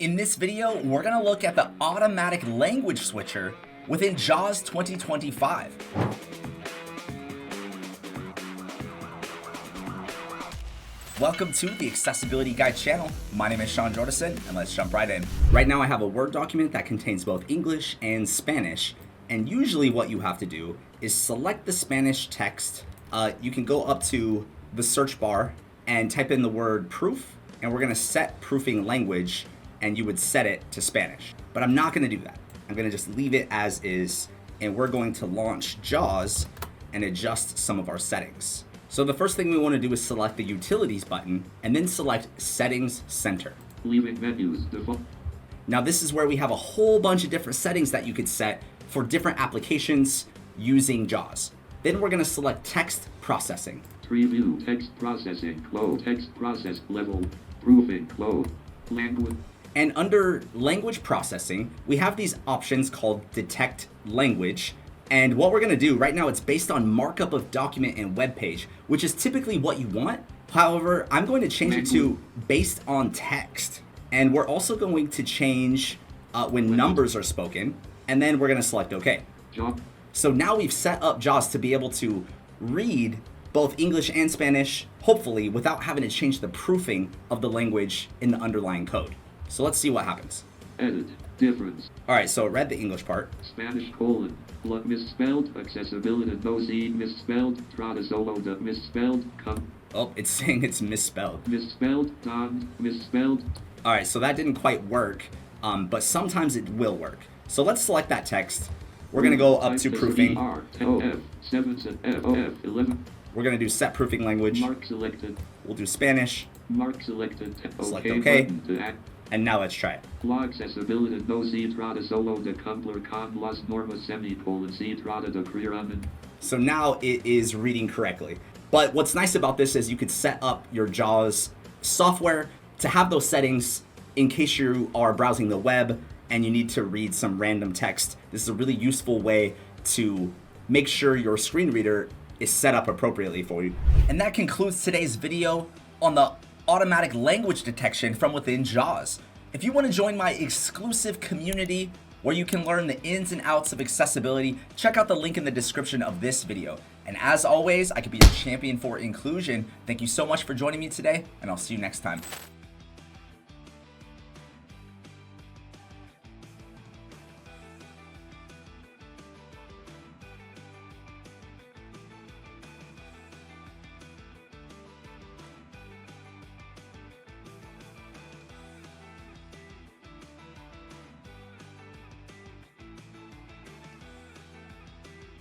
In this video, we're going to look at the automatic language switcher within JAWS 2025. Welcome to the Accessibility Guide channel. My name is Sean Jordison, and let's jump right in. Right now I have a Word document that contains both English and Spanish, and usually what you have to do is select the Spanish text. You can go up to the search bar and type in the word proof, and we're going to set proofing language, and you would set it to Spanish. But I'm not going to do that. I'm going to just leave it as is, and we're going to launch JAWS and adjust some of our settings. So the first thing we want to do is select the Utilities button and then select Settings Center. Leaving menus, default. Now this is where we have a whole bunch of different settings that you could set for different applications using JAWS. Then we're going to select Text Processing. Preview, text processing, close, text process level, proofing, close, language. And under Language Processing, we have these options called Detect Language. And what we're going to do right now, it's based on markup of document and web page, which is typically what you want. However, I'm going to change it to based on text. And we're also going to change when numbers are spoken. And then we're going to select OK. So now we've set up JAWS to be able to read both English and Spanish, hopefully, without having to change the proofing of the language in the underlying code. So let's see what happens. Edit, difference. All right, so it read the English part. Spanish colon, blood misspelled, accessibility, no Z misspelled, trada solo misspelled, Oh, it's saying it's misspelled. Misspelled, don, misspelled. All right, so that didn't quite work, but sometimes it will work. So let's select that text. We're gonna go up to proofing. We're gonna do set proofing language. Mark selected. We'll do Spanish. Mark selected. Select OK. And now let's try it. Law accessibility no Z trada solo de cumplir con las normas semicolon Z trada de creamen. So now it is reading correctly. But what's nice about this is you could set up your JAWS software to have those settings in case you are browsing the web and you need to read some random text. This is a really useful way to make sure your screen reader is set up appropriately for you. And that concludes today's video on the automatic language detection from within JAWS. If you want to join my exclusive community where you can learn the ins and outs of accessibility, check out the link in the description of this video. And as always, I could be a champion for inclusion. Thank you so much for joining me today, and I'll see you next time.